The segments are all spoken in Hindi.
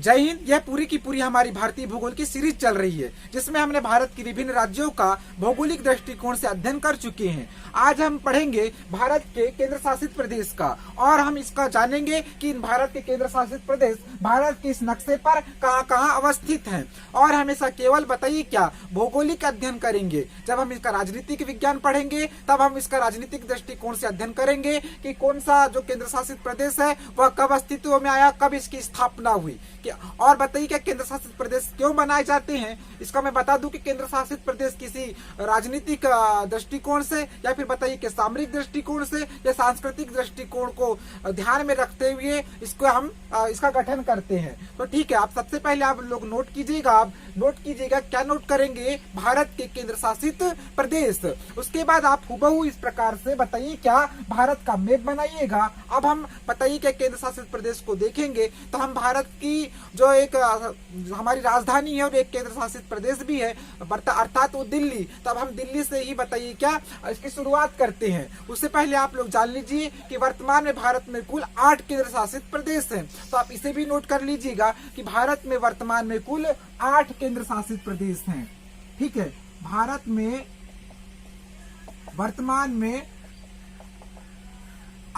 जय हिंद। यह पूरी की पूरी हमारी भारतीय भूगोल की सीरीज चल रही है, जिसमें हमने भारत की विभिन्न राज्यों का भौगोलिक दृष्टिकोण से अध्ययन कर चुके हैं। आज हम पढ़ेंगे भारत के केंद्र शासित प्रदेश का, और हम इसका जानेंगे कि इन भारत के केंद्र शासित प्रदेश भारत के इस नक्शे पर कहाँ कहाँ अवस्थित हैं। और हमेशा केवल बताइए क्या भौगोलिक अध्ययन करेंगे। जब हम इसका राजनीतिक विज्ञान पढ़ेंगे तब हम इसका राजनीतिक दृष्टिकोण से अध्ययन करेंगे कि कौन सा जो केंद्र शासित प्रदेश है वह कब अस्तित्व में आया, कब इसकी स्थापना हुई। और बताइए क्या केंद्र शासित प्रदेश क्यों बनाए जाते हैं। इसका मैं बता दूं कि केंद्र शासित प्रदेश किसी राजनीतिक दृष्टिकोण से या फिर बताइए कि सामरिक दृष्टिकोण से या सांस्कृतिक दृष्टिकोण को ध्यान में रखते हुए इसको हम इसका गठन करते हैं। तो ठीक है, आप सबसे पहले आप लोग नोट कीजिएगा। आप नोट कीजिएगा, क्या नोट करेंगे? भारत के केंद्र शासित प्रदेश। उसके बाद आप हुबहू इस प्रकार से बताइए क्या भारत का मैप बनाइएगा। अब हम बताइए क्या केंद्र शासित प्रदेश को देखेंगे तो हम भारत की जो एक हमारी राजधानी है और एक केंद्र शासित प्रदेश भी है, अर्थात वो दिल्ली। तब हम दिल्ली से ही बताइए क्या इसकी शुरुआत करते हैं। उससे पहले आप लोग जान लीजिए कि वर्तमान में भारत में कुल 8 केंद्र शासित प्रदेश हैं। तो आप इसे भी नोट कर लीजिएगा कि भारत में वर्तमान में कुल 8 केंद्र शासित प्रदेश हैं। ठीक है, भारत में वर्तमान में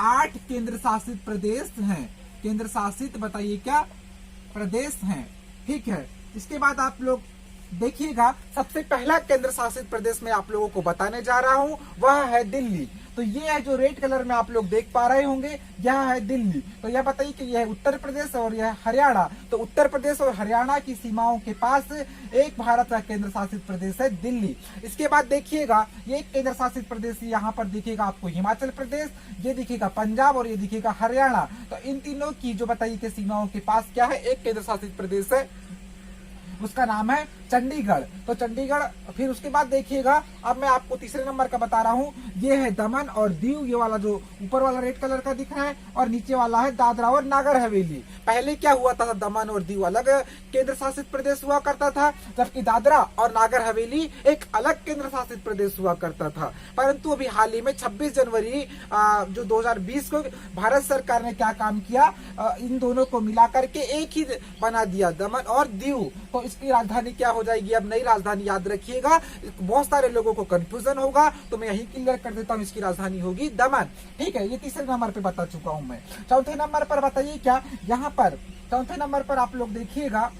8 केंद्र शासित प्रदेश हैं। केंद्र शासित बताइए क्या प्रदेश हैं। ठीक है, इसके बाद आप लोग देखिएगा, सबसे पहला केंद्र शासित प्रदेश मैं आप लोगों को बताने जा रहा हूं, वह है दिल्ली। तो ये है जो रेड कलर में आप लोग देख पा रहे होंगे, यह है दिल्ली। तो यह बताइए कि यह है उत्तर प्रदेश और यह हरियाणा। तो उत्तर प्रदेश और हरियाणा की सीमाओं के पास एक भारत का केंद्र शासित प्रदेश है दिल्ली। इसके बाद देखिएगा, ये केंद्र शासित प्रदेश यहाँ पर दिखेगा आपको हिमाचल प्रदेश, ये दिखेगा पंजाब और ये दिखेगा हरियाणा। तो इन तीनों की जो बताइए कि सीमाओं के पास क्या है, एक केंद्र शासित प्रदेश है, उसका नाम है चंडीगढ़। तो चंडीगढ़। फिर उसके बाद देखिएगा, अब मैं आपको तीसरे नंबर का बता रहा हूँ, ये है दमन और दीव। ये वाला जो ऊपर वाला रेड कलर का दिख रहा है और नीचे वाला है दादरा और नागर हवेली। पहले क्या हुआ था, दमन और दीव अलग केंद्र शासित प्रदेश हुआ करता था, जबकि दादरा और नागर हवेली एक अलग केंद्र शासित प्रदेश हुआ करता था। परंतु अभी हाल ही में 26 जनवरी जो 2020 को भारत सरकार ने क्या काम किया, इन दोनों को मिलाकर के एक ही बना दिया, दमन और दीव। तो इसकी राजधानी क्या हो जाएगी, अब नई राजधानी याद रखिएगा, बहुत सारे लोगों को कंफ्यूजन होगा, तो मैं यही क्लियर कर देता हूँ, इसकी राजधानी होगी दमन। ठीक है, ये तीसरे नंबर पे बता चुका हूं मैं। चौथे नंबर पर बताइए क्या, यहाँ पर चौथे नंबर पर आप लोग देखिएगा,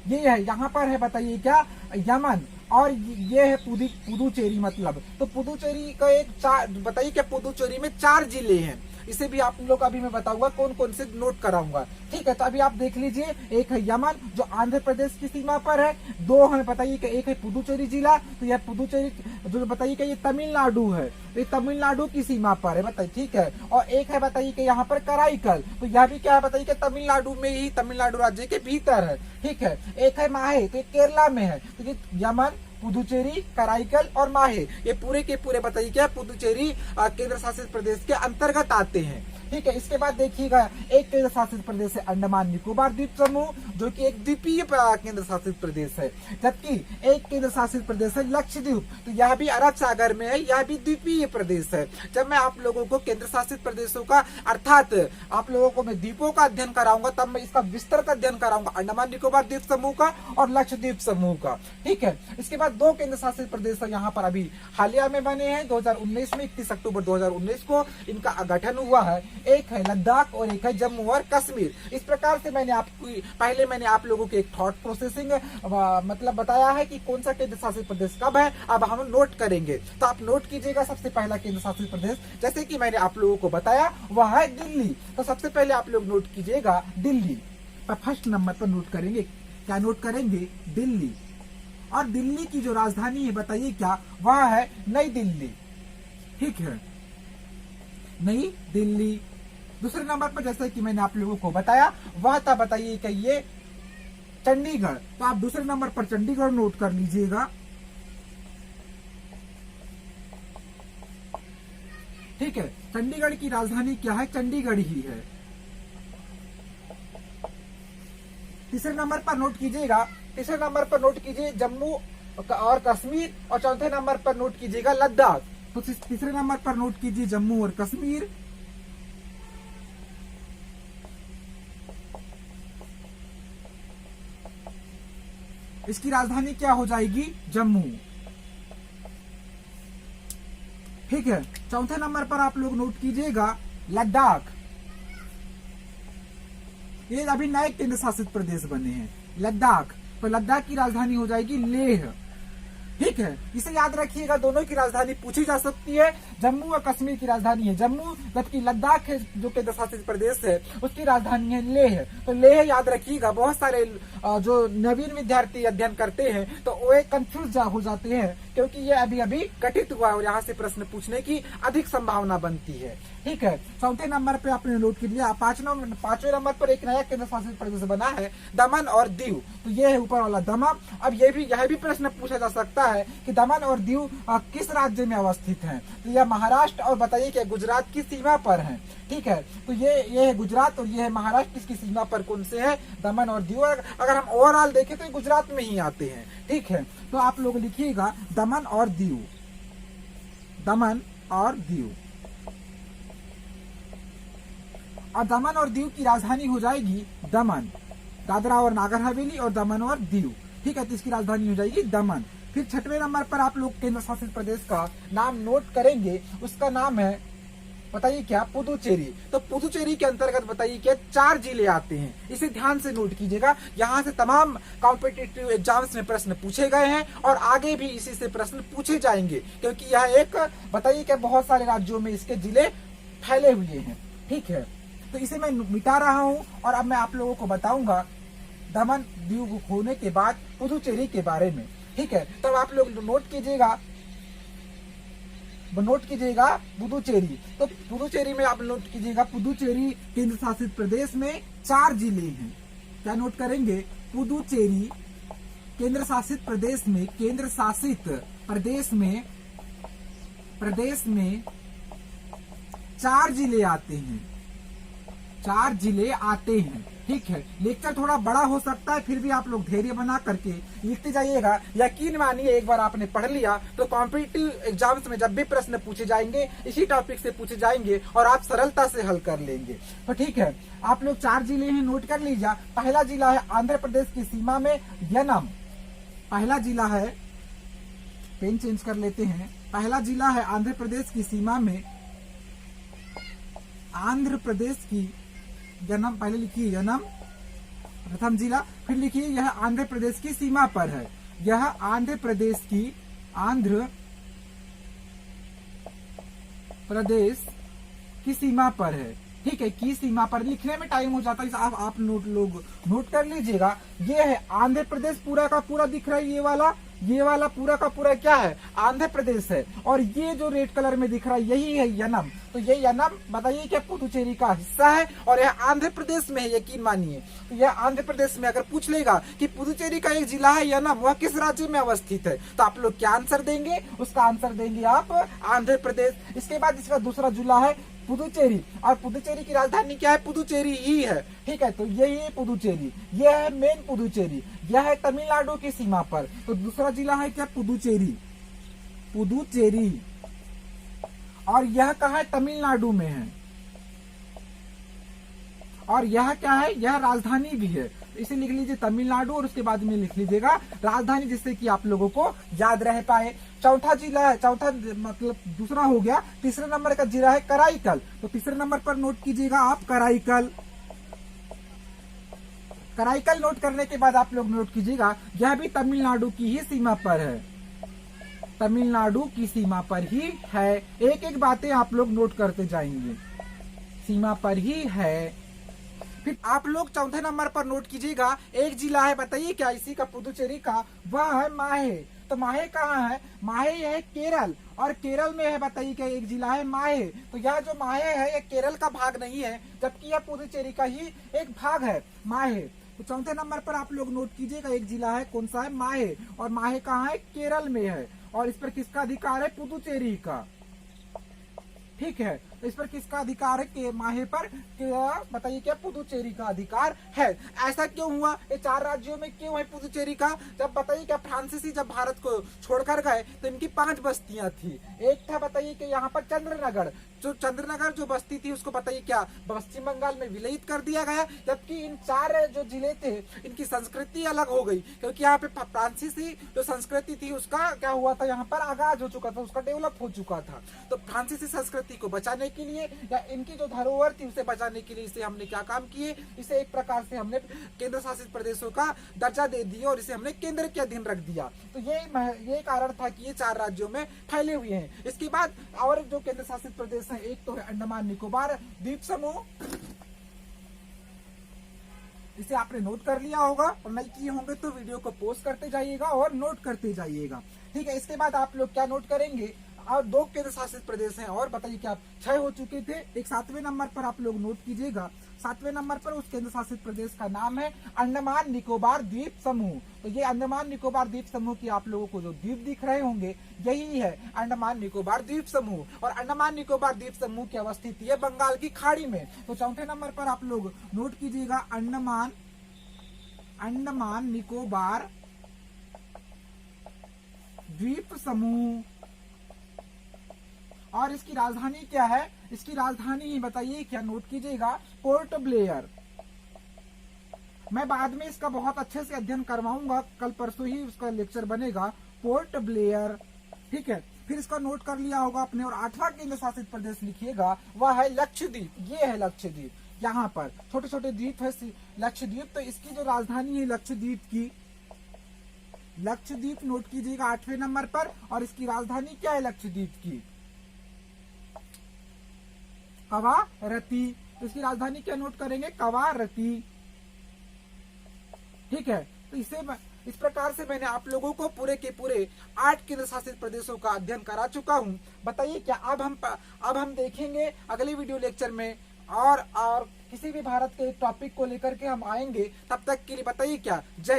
ये है यहाँ पर है बताइए क्या यमन, और ये है पुदुचेरी। मतलब तो पुदुचेरी का बताइए क्या पुदुचेरी में 4 जिले हैं। इसे भी आप लोग अभी मैं बताऊंगा कौन कौन से नोट कराऊंगा। ठीक है, तो अभी आप देख लीजिए, एक है यमन जो आंध्र प्रदेश की सीमा पर है, 2 है बताइए कि एक है पुदुचेरी जिला, तो यह पुदुचेरी जो बताइए कि ये तमिलनाडु है, ये तमिलनाडु की सीमा पर है बताइए। ठीक है, और एक है बताइए कि यहाँ पर कराईकल, तो यह भी क्या है बताइए कि तमिलनाडु में ही, तमिलनाडु राज्य के भीतर है। ठीक है, एक है माहे, तो ये केरला में है। तो ये यमन, पुदुचेरी, कराईकल और माहे, ये पूरे के पूरे बताइए क्या पुदुचेरी केंद्र शासित प्रदेश के अंतर्गत आते हैं। ठीक है, इसके बाद देखिएगा, एक केंद्र शासित प्रदेश है अंडमान निकोबार द्वीप समूह, जो कि एक द्वीपीय केंद्र शासित प्रदेश है। जबकि एक केंद्र शासित प्रदेश है लक्षद्वीप, तो यह भी अरब सागर में है, यह भी द्वीपीय प्रदेश है। जब मैं आप लोगों को केंद्र शासित प्रदेशों का अर्थात आप लोगों को मैं द्वीपों का अध्ययन कराऊंगा, तब मैं इसका विस्तृत अध्ययन कराऊंगा, अंडमान निकोबार द्वीप समूह का और लक्षद्वीप समूह का। ठीक है, इसके बाद 2 केंद्र शासित प्रदेश यहाँ पर अभी हालिया में बने हैं, 2019 में 31 अक्टूबर 2019 को इनका गठन हुआ है। एक है लद्दाख और एक है जम्मू और कश्मीर। इस प्रकार से मैंने आप लोगों को एक थॉट प्रोसेसिंग मतलब बताया है कि कौन सा केंद्र शासित प्रदेश कब है। अब हम नोट करेंगे, तो आप नोट कीजिएगा। सबसे पहला केंद्र शासित प्रदेश जैसे कि मैंने आप लोगों को बताया वह है दिल्ली। तो सबसे पहले आप लोग नोट कीजिएगा दिल्ली, फर्स्ट नंबर पर नोट करेंगे। क्या नोट करेंगे? दिल्ली। और दिल्ली की जो राजधानी है बताइए क्या, वह है नई दिल्ली। ठीक है, नई दिल्ली। दूसरे नंबर पर जैसे कि मैंने आप लोगों को बताया वह था बताइए कि ये चंडीगढ़। तो आप दूसरे नंबर पर चंडीगढ़ नोट कर लीजिएगा। ठीक है, चंडीगढ़ की राजधानी क्या है? चंडीगढ़ ही है। तीसरे नंबर पर नोट कीजिएगा, तीसरे नंबर पर नोट कीजिए जम्मू और कश्मीर, और चौथे नंबर पर नोट कीजिएगा लद्दाख। तो तीसरे नंबर पर नोट कीजिए जम्मू और कश्मीर, इसकी राजधानी क्या हो जाएगी? जम्मू। ठीक है। चौथे नंबर पर आप लोग नोट कीजिएगा लद्दाख। ये अभी नए केंद्र शासित प्रदेश बने हैं लद्दाख। तो लद्दाख की राजधानी हो जाएगी लेह। ठीक है, इसे याद रखिएगा, दोनों की राजधानी पूछी जा सकती है। जम्मू और कश्मीर की राजधानी है जम्मू, जबकि लद्दाख है जो केंद्र शासित प्रदेश है उसकी राजधानी है लेह। तो लेह याद रखिएगा। बहुत सारे जो नवीन विद्यार्थी अध्ययन करते हैं तो वो कंफ्यूज हो जाते हैं, क्योंकि ये अभी अभी गठित हुआ है और यहाँ से प्रश्न पूछने की अधिक संभावना बनती है। ठीक है, चौथे नंबर पे आपने नोट कर लिया। पांचवें नंबर पर एक नया केंद्र शासित प्रदेश बना है दमन और दीव। तो ये है ऊपर वाला दमन। अब यह भी प्रश्न पूछा जा सकता है कि दमन और दीव किस राज्य में अवस्थित हैं? तो यह महाराष्ट्र और बताइए कि गुजरात की सीमा पर है। ठीक है, तो ये है गुजरात और ये है महाराष्ट्र। किसकी सीमा पर कौन से है? दमन और दीव। अगर हम ओवरऑल देखें तो ये गुजरात में ही आते हैं। ठीक है, तो आप लोग लिखिएगा दमन और दीव, दमन और दीव। और दमन और दीव की राजधानी हो जाएगी दमन। दादरा और नागर हवेली और दमन और दीव। ठीक है, तो इसकी राजधानी हो जाएगी दमन। फिर छठवें नंबर पर आप लोग केंद्र शासित प्रदेश का नाम नोट करेंगे। उसका नाम है बताइए क्या? पुदुचेरी। तो पुदुचेरी के अंतर्गत बताइए क्या 4 जिले आते हैं। इसे ध्यान से नोट कीजिएगा। यहाँ से तमाम कॉम्पिटिटिव एग्जाम्स में प्रश्न पूछे गए हैं और आगे भी इसी से प्रश्न पूछे जाएंगे, क्योंकि यह एक बताइए क्या बहुत सारे राज्यों में इसके जिले फैले हुए हैं। ठीक है, तो इसे मैं मिटा रहा हूँ और अब मैं आप लोगों को बताऊंगा दमन दीव होने के बाद पुदुचेरी के बारे में। ठीक है, तब आप लोग नोट कीजिएगा पुदुचेरी। तो पुदुचेरी में आप नोट कीजिएगा, पुदुचेरी केंद्र शासित प्रदेश में 4 जिले हैं। क्या नोट करेंगे? पुदुचेरी केंद्र शासित प्रदेश में 4 जिले आते हैं। 4 जिले आते हैं। ठीक है, लेक्चर थोड़ा बड़ा हो सकता है, फिर भी आप लोग धैर्य बना करके लिखते जाइएगा। यकीन मानिए एक बार आपने पढ़ लिया तो कॉम्पिटिटिव एग्जाम्स में जब भी प्रश्न पूछे जाएंगे इसी टॉपिक से पूछे जाएंगे और आप सरलता से हल कर लेंगे। तो ठीक है, आप लोग 4 जिले हैं, नोट कर लीजिए। पहला जिला है आंध्र प्रदेश की सीमा में यनम। पहला जिला है, पेन चेंज कर लेते हैं। पहला जिला है आंध्र प्रदेश की सीमा में, आंध्र प्रदेश की यनम। पहले लिखिए यनम प्रथम जिला, फिर लिखिए यह आंध्र प्रदेश की सीमा पर है। यह आंध्र प्रदेश की सीमा पर है। ठीक है, की सीमा पर लिखने में टाइम हो जाता है, आप लोग नोट कर लीजिएगा। ये है आंध्र प्रदेश पूरा का पूरा दिख रहा है। ये वाला पूरा का पूरा क्या है? आंध्र प्रदेश है। और ये जो रेड कलर में दिख रहा है यही है यनम। तो ये यनम बताइए क्या पुदुचेरी का हिस्सा है और यह आंध्र प्रदेश में है। यकीन मानिए, तो यह आंध्र प्रदेश में अगर पूछ लेगा कि पुदुचेरी का एक जिला है यनम, वह किस राज्य में अवस्थित है, तो आप लोग क्या आंसर देंगे? उसका आंसर देंगे आप आंध्र प्रदेश। इसके बाद इसका दूसरा जिला है पुदुचेरी, और पुदुचेरी की राजधानी क्या है? पुदुचेरी ही है। ठीक है, तो यही है पुदुचेरी, यह है मेन पुदुचेरी, यह है तमिलनाडु की सीमा पर। तो दूसरा जिला है क्या? पुदुचेरी। और यह कहाँ है? तमिलनाडु में है। और यह क्या है? यह राजधानी भी है। इसे लिख लीजिए तमिलनाडु और उसके बाद में लिख लीजिएगा राजधानी, जिससे कि आप लोगों को याद रह पाए। चौथा जिला है, चौथा मतलब दूसरा हो गया। तीसरे नंबर का जिला है कराईकल। तो तीसरे नंबर पर नोट कीजिएगा आप कराईकल। कराईकल नोट करने के बाद आप लोग नोट कीजिएगा यह भी तमिलनाडु की ही सीमा पर है। तमिलनाडु की सीमा पर ही है। एक एक बातें आप लोग नोट करते जाएंगे, सीमा पर ही है। फिर आप लोग चौथे नंबर पर नोट कीजिएगा एक जिला है, बताइए क्या? इसी का पुदुचेरी का, वह है माहे। तो माहे कहाँ है? माहे यह है केरल, और केरल में है बताइए क्या? एक जिला है माहे। तो यह जो माहे है यह केरल का भाग नहीं है, जबकि यह पुदुचेरी का ही एक भाग है माहे। तो चौथे नंबर पर आप लोग नोट कीजिएगा एक जिला है, कौन सा है? माहे। और माहे कहाँ है? केरल में है। और इस पर किसका अधिकार है? पुदुचेरी का। ठीक है, तो इस पर किसका अधिकार है? के माहे पर बताइए क्या? पुदुचेरी का अधिकार है। ऐसा क्यों हुआ? ये 4 राज्यों में क्यों है पुदुचेरी का? जब बताइए क्या फ्रांसीसी जब भारत को छोड़कर गए तो इनकी 5 बस्तियां थी। एक था बताइए कि यहाँ पर चंद्रनगर, जो चंद्रनगर जो बस्ती थी उसको बताइए क्या पश्चिम बंगाल में विलयित कर दिया गया, जबकि इन 4 जो जिले थे इनकी संस्कृति अलग हो गई, क्योंकि यहाँ पे फ्रांसीसी जो संस्कृति थी उसका क्या हुआ था, यहाँ पर आगाज हो चुका था, उसका डेवलप हो चुका था। तो फ्रांसीसी संस्कृति को बचाने के लिए या इनकी जो धरोहर थी उसे बचाने के लिए इसे हमने क्या काम किए, इसे एक प्रकार से हमने केंद्र शासित प्रदेशों का दर्जा दे दिया और इसे हमने केंद्र के अधीन रख दिया। तो ये कारण था कि ये 4 राज्यों में फैले हुए हैं। इसके बाद और जो केंद्र शासित प्रदेश है, एक तो है अंडमान निकोबार द्वीप समूह, इसे आपने नोट कर लिया होगा और नहीं किए होंगे तो वीडियो को पोस्ट करते जाइएगा और नोट करते जाइएगा। ठीक है, इसके बाद आप लोग क्या नोट करेंगे, और 2 केंद्र शासित प्रदेश हैं और बताइए क्या 6 हो चुके थे। एक 7वें नंबर पर आप लोग नोट कीजिएगा, 7वें नंबर पर उस केंद्र शासित प्रदेश का नाम है अंडमान निकोबार द्वीप समूह। तो ये अंडमान निकोबार द्वीप समूह की आप लोगों को जो द्वीप दिख रहे होंगे यही है अंडमान निकोबार द्वीप समूह, और अंडमान निकोबार द्वीप समूह की अवस्थित है बंगाल की खाड़ी में। तो 4थे नंबर पर आप लोग नोट कीजिएगा अंडमान निकोबार द्वीप समूह। और इसकी राजधानी क्या है, इसकी राजधानी बताइए क्या, नोट कीजिएगा पोर्ट ब्लेयर। मैं बाद में इसका बहुत अच्छे से अध्ययन करवाऊंगा, कल परसों ही उसका लेक्चर बनेगा, पोर्ट ब्लेयर। ठीक है, फिर इसका नोट कर लिया होगा आपने। और 8वां केंद्र शासित प्रदेश लिखिएगा, वह है लक्षद्वीप। ये है लक्षद्वीप, यहाँ पर छोटे छोटे द्वीप है लक्षद्वीप। तो इसकी जो राजधानी है लक्षद्वीप की, लक्षद्वीप नोट कीजिएगा 8वें नंबर पर। और इसकी राजधानी क्या है लक्षद्वीप की, कवारती। इसकी राजधानी क्या नोट करेंगे, कवारती। ठीक है, तो इस प्रकार से मैंने आप लोगों को पूरे के पूरे 8 केंद्र शासित प्रदेशों का अध्ययन करा चुका हूं। बताइए क्या अब हम देखेंगे अगले वीडियो लेक्चर में और किसी भी भारत के टॉपिक को लेकर के हम आएंगे। तब तक के लिए बताइए क्या, जय